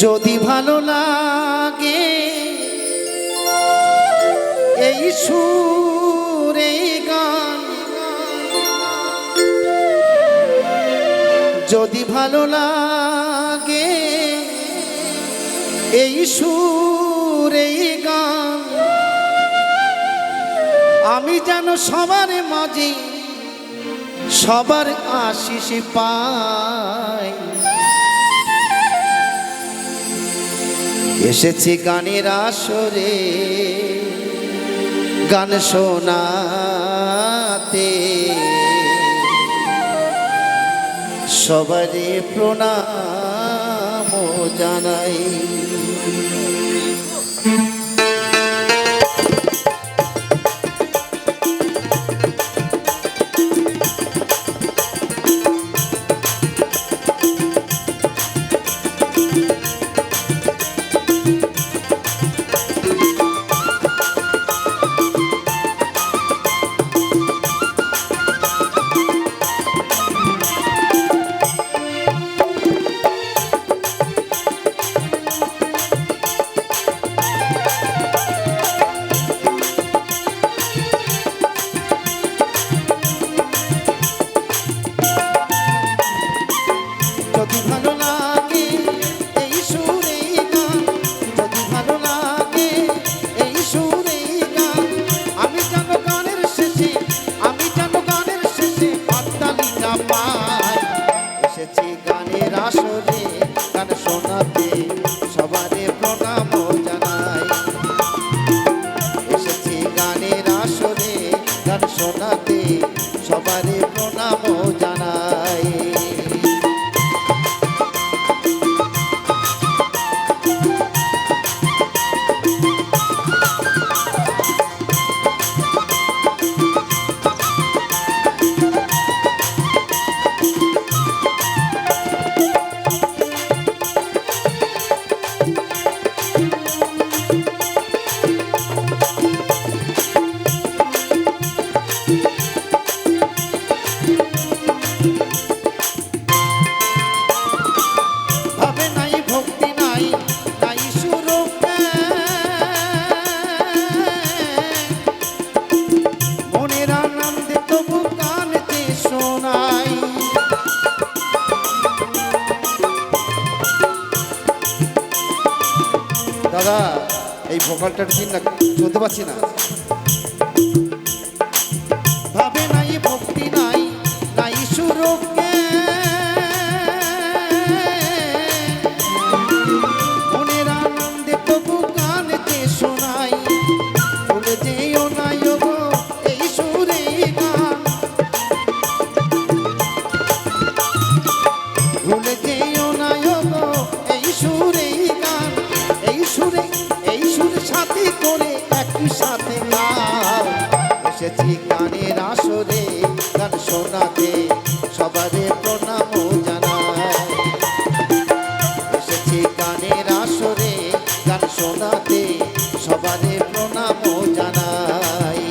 যদি ভালো লাগে এই সুর এই গান, যদি ভালো লাগে এই সুর এই গান, আমি যেন সবার মাঝে সবার আশিস পাই। এসেছি গানের আসরে গান শোনাতে, সবারই প্রণাম জানাই। এসেছি গানের আসরে গান শোনাতে, সবারে প্রণাম জানাই। এসেছি গানের আসরে গান শোনাতে, সবারে প্রণাম জানাই। দাদা এই ভোকালটা ঠিক না, শুনতে পাচ্ছি না। ভাবে নাই ভক্তি নাই নাই সুরকে, মনের আনন্দে তবু গানতে শোনাই। ভুলে যেও না গো এই সুরে গান, ভুলে যেও না গো এই সুরে গান। এই সুরে সাথে করে একই সাথে গাও। এসেছি গানের আসরে গান শোনাতে, সবারে প্রণাম জানাই। এসেছি গানের আসরে গান শোনাতে, সবারে প্রণাম জানাই।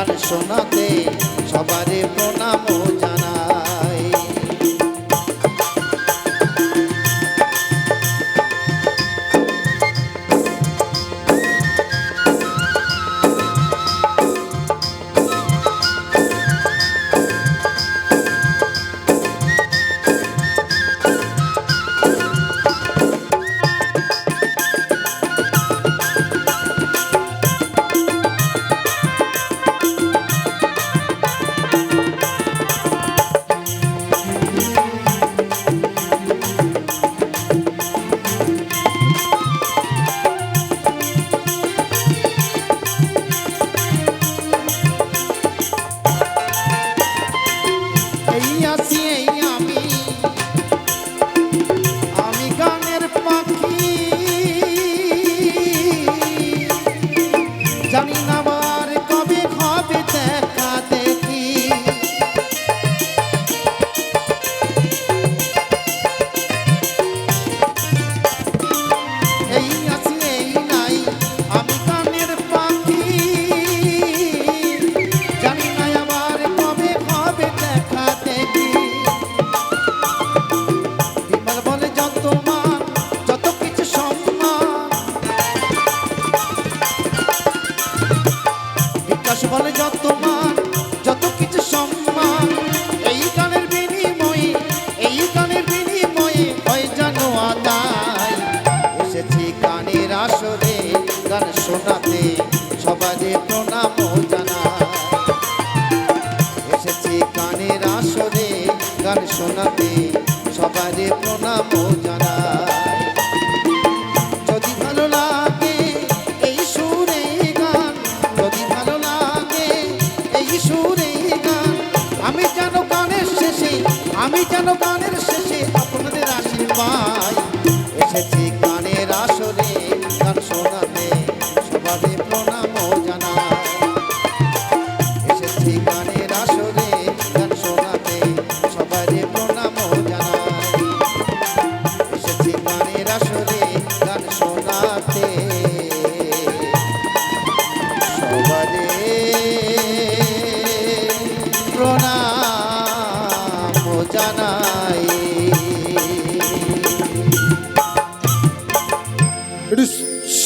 গান শোনাতে সবারে প্রণাম জানাই। এই আছি এই আমি গানের পাখি, জানি না আবার কবে হবে দেখা দেখি। এই আছি এই নাই আমি গানের পাখি, জানি না আবার কবে হবে দেখা দেখি। বিমল বলে যত মান যত কিছু সম্মান, বিকাশ বলে যত মান যত কিছু সম্মান, এই গানের বিনিময়ে এই গানের বিনিময়ে হয় জানো আদায়। এসেছি গানের আসরে গান শোনাতে সবারে প্রণাম জানাই। এসেছি গানের আসরে গান শোনাতে সবারে প্রণাম জানাই। যদি ভালো লাগে এই সুরে গান, যদি ভালো লাগে এই সুরে গান, আমি যেন গানের শেষে আমি যেন গানের শেষে আপনাদের আশীর্বাদ। এসেছি গানের আসরে গান শোনাতে সবারে প্রণাম জানাই। এসেছি গানের আসরে গান শোনাতে সবারে প্রণাম জানাই। এসেছি গানের আসরে গান শোনাতে সবারে প্রণাম।